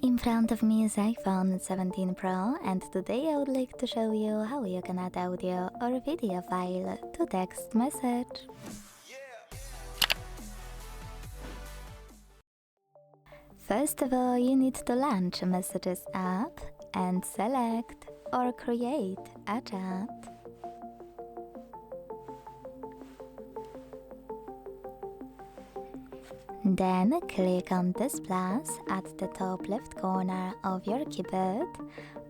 In front of me is iPhone 17 Pro, and today I would like to show you how you can add audio or video file to text message. First of all, you need to launch Messages app and select or create a chat. Then click on this plus at the top left corner of your keyboard,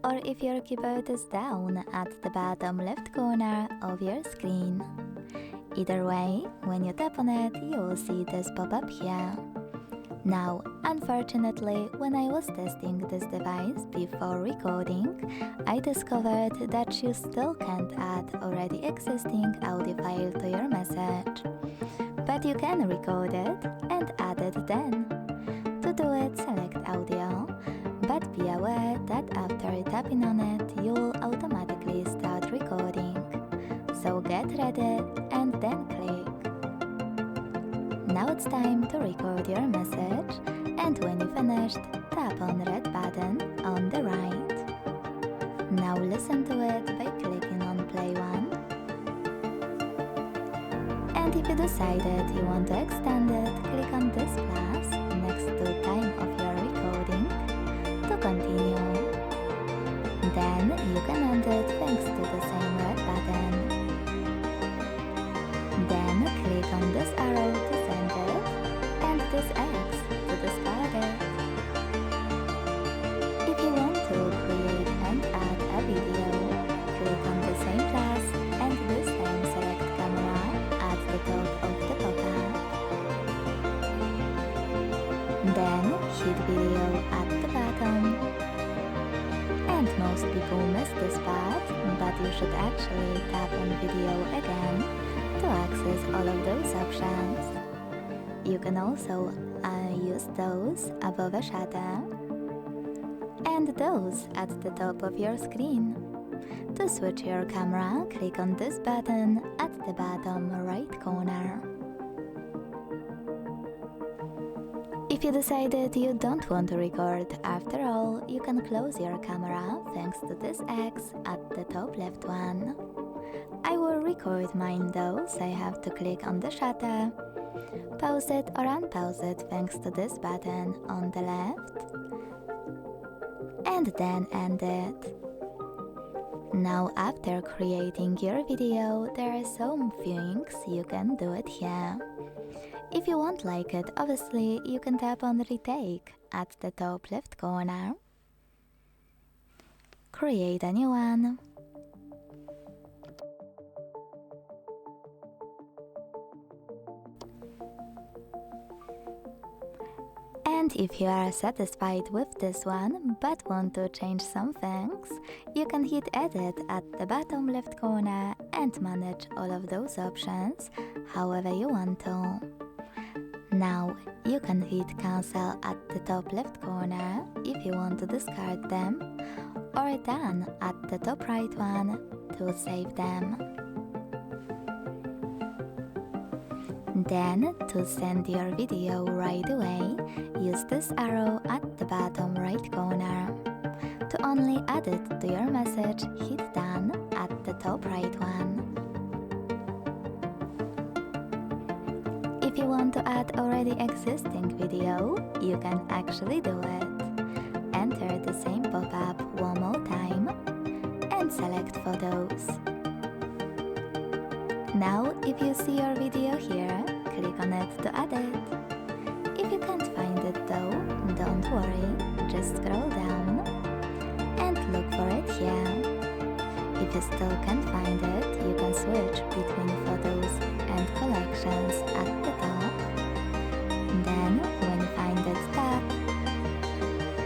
or if your keyboard is down, at the bottom left corner of your screen. Either way, when you tap on it, you will see this pop-up here. Now, unfortunately, when I was testing this device before recording, I discovered that you still can't add already existing audio file to your message. But you can record it and add it then. To do it, select audio, but be aware that after tapping on it, you'll automatically start recording. So get ready and then click. Now it's time to record your message, and when you finished, tap on the red button on the right. Now listen to it by clicking on play one. And if you decided you want to extend it, click on this plus next to time of your recording to continue. Then you can end it thanks to the same red button. Then click on this arrow to send it and this X to discard it. If you want to create and add a video, click on the same plus and this time select camera at the top of the pop-up. Then hit video at the bottom. And most people miss this part, but you should actually tap on video again to access all of those options. You can also use those above a shutter and those at the top of your screen. To switch your camera, click on this button at the bottom right corner. If you decided you don't want to record after all, you can close your camera thanks to this X at the top left one. I will record mine though, so I have to click on the shutter, pause it or unpause it thanks to this button on the left, and then end it. Now after creating your video, there are some things you can do it here. If you won't like it, obviously you can tap on retake at the top left corner. Create a new one. And if you are satisfied with this one but want to change some things, you can hit edit at the bottom left corner and manage all of those options however you want to. Now you can hit cancel at the top left corner if you want to discard them, or done at the top right one to save them. Then, to send your video right away, use this arrow at the bottom right corner. To only add it to your message, hit done at the top right one. If you want to add already existing video, you can actually do it. Enter the same pop-up one more time and select photos. Now, if you see your video here, click on it to add it. If you can't find it though, don't worry, just scroll down and look for it here. If you still can't find it, you can switch between photos and collections at the top. Then, when you find it, tap.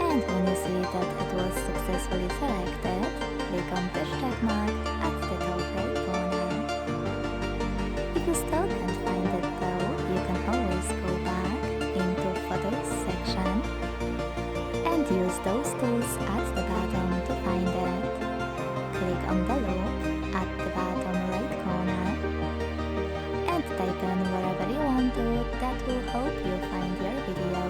And when you see that it was successfully selected, click on this check mark at the top right corner. If you still can't find it though, you can always go back into Photos section and use those tools at the bottom to find it. Click on the loop at the bottom right corner and type in wherever you want to. That will help you find your video.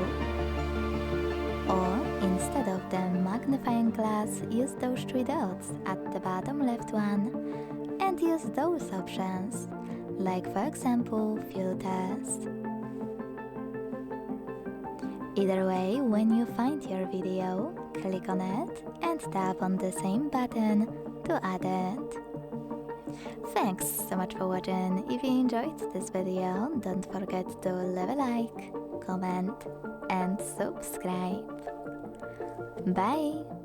Or in instead of the magnifying glass, use those three dots at the bottom left one and use those options, like for example filters. Either way, when you find your video, click on it and tap on the same button to add it. Thanks so much for watching. If you enjoyed this video, don't forget to leave a like, comment and subscribe. Bye!